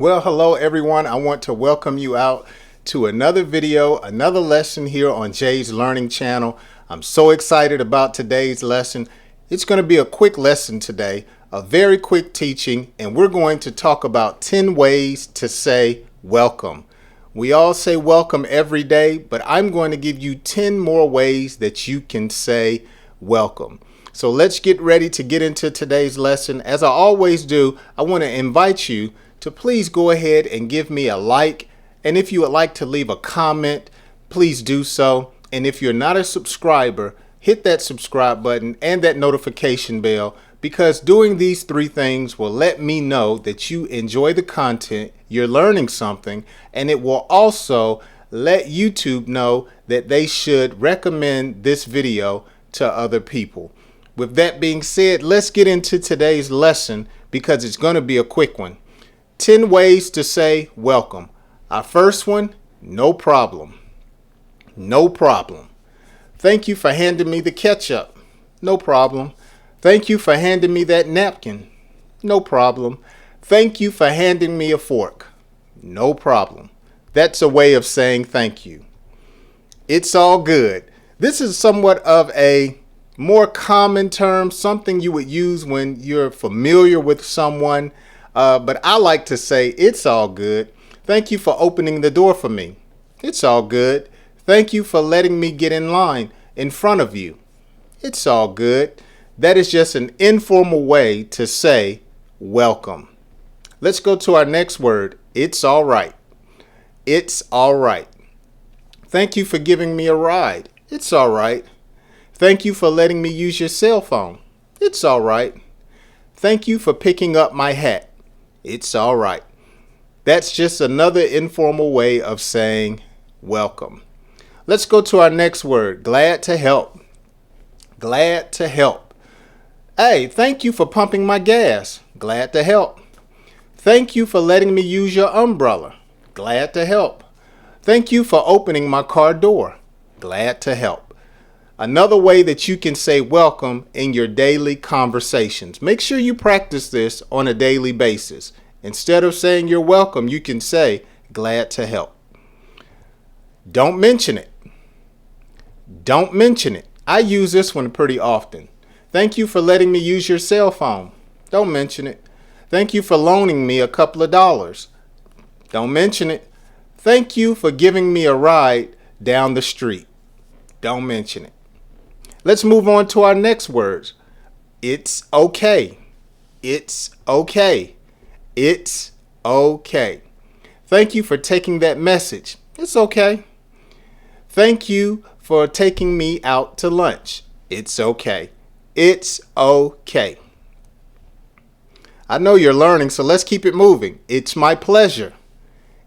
Well, hello everyone. I want to welcome you out to another video, another lesson here on Jay's Learning Channel. I'm so excited about today's lesson. It's going to be a quick lesson today, a very quick teaching, and we're going to talk about 10 ways to say welcome. We all say welcome every day, but I'm going to give you 10 more ways that you can say welcome. So let's get ready to get into today's lesson. As I always do, I want to invite you to please go ahead and give me a like. And if you would like to leave a comment, please do so. And if you're not a subscriber, hit that subscribe button and that notification bell, because doing these three things will let me know that you enjoy the content, you're learning something, and it will also let YouTube know that they should recommend this video to other people. With that being said, let's get into today's lesson because it's going to be a quick one. 10 ways to say welcome. Our first one, no problem. No problem. Thank you for handing me the ketchup. No problem. Thank you for handing me that napkin. No problem. Thank you for handing me a fork. No problem. That's a way of saying thank you. It's all good. This is somewhat of a more common term, something you would use when you're familiar with someone. But I like to say, it's all good. Thank you for opening the door for me. It's all good. Thank you for letting me get in line in front of you. It's all good. That is just an informal way to say welcome. Let's go to our next word. It's all right. It's all right. Thank you for giving me a ride. It's all right. Thank you for letting me use your cell phone. It's all right. Thank you for picking up my hat. It's all right. That's just another informal way of saying welcome. Let's go to our next word. Glad to help. Glad to help. Hey, thank you for pumping my gas. Glad to help. Thank you for letting me use your umbrella. Glad to help. Thank you for opening my car door. Glad to help. Another way that you can say welcome in your daily conversations. Make sure you practice this on a daily basis. Instead of saying you're welcome, you can say glad to help. Don't mention it. Don't mention it. I use this one pretty often. Thank you for letting me use your cell phone. Don't mention it. Thank you for loaning me a couple of dollars. Don't mention it. Thank you for giving me a ride down the street. Don't mention it. Let's move on to our next words. It's okay. It's okay. It's okay. Thank you for taking that message. It's okay. Thank you for taking me out to lunch. It's okay. It's okay. I know you're learning, so let's keep it moving. It's my pleasure.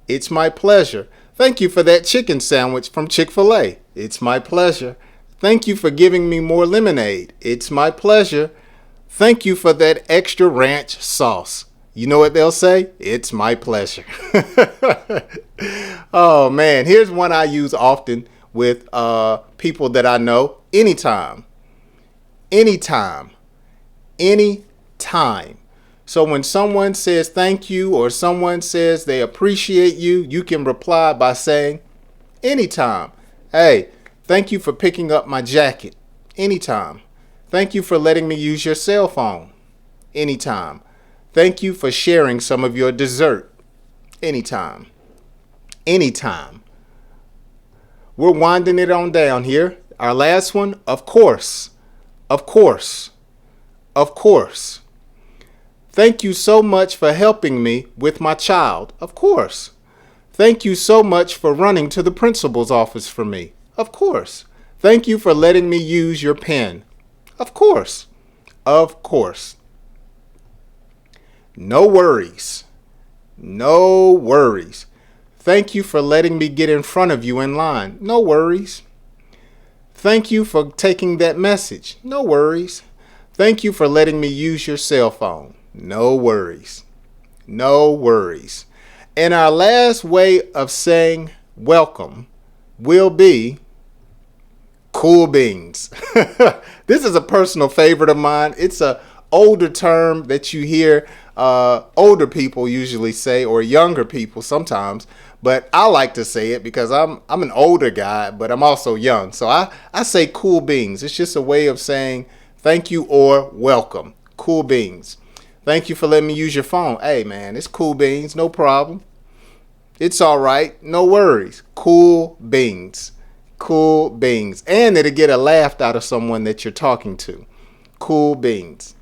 It's my pleasure. Thank you for that chicken sandwich from Chick-fil-A. It's my pleasure. Thank you for giving me more lemonade. It's my pleasure. Thank you for that extra ranch sauce. You know what they'll say? It's my pleasure. Oh man, here's one I use often with people that I know. Anytime. Anytime. Anytime. So when someone says thank you or someone says they appreciate you, you can reply by saying anytime. Hey, thank you for picking up my jacket. Anytime. Thank you for letting me use your cell phone. Anytime. Thank you for sharing some of your dessert. Anytime. Anytime. We're winding it on down here. Our last one, of course. Of course. Of course. Thank you so much for helping me with my child. Of course. Thank you so much for running to the principal's office for me. Of course. Thank you for letting me use your pen. Of course. Of course. No worries. No worries. Thank you for letting me get in front of you in line. No worries. Thank you for taking that message. No worries. Thank you for letting me use your cell phone. No worries. No worries. And our last way of saying welcome will be cool beans. This is a personal favorite of mine. It's a older term that you hear older people usually say, or younger people sometimes. But I like to say it because I'm an older guy, but I'm also young. So I say cool beans. It's just a way of saying thank you or welcome. Cool beans. Thank you for letting me use your phone. Hey man, it's cool beans, no problem. It's all right, no worries. Cool beans. Cool beans. And it'll get a laugh out of someone that you're talking to. Cool beans.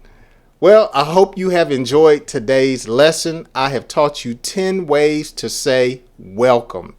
Well, I hope you have enjoyed today's lesson. I have taught you 10 ways to say welcome.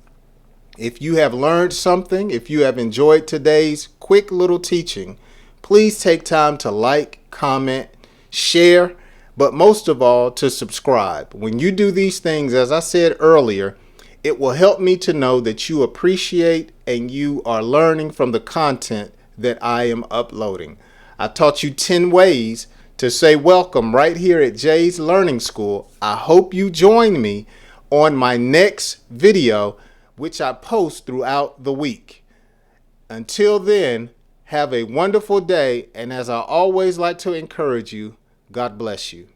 If you have learned something, if you have enjoyed today's quick little teaching, please take time to like, comment, share, but most of all, to subscribe. When you do these things, as I said earlier, it will help me to know that you appreciate and you are learning from the content that I am uploading. I taught you 10 ways to say welcome right here at Jay's Learning School. I hope you join me on my next video, which I post throughout the week. Until then, have a wonderful day, and as I always like to encourage you, God bless you.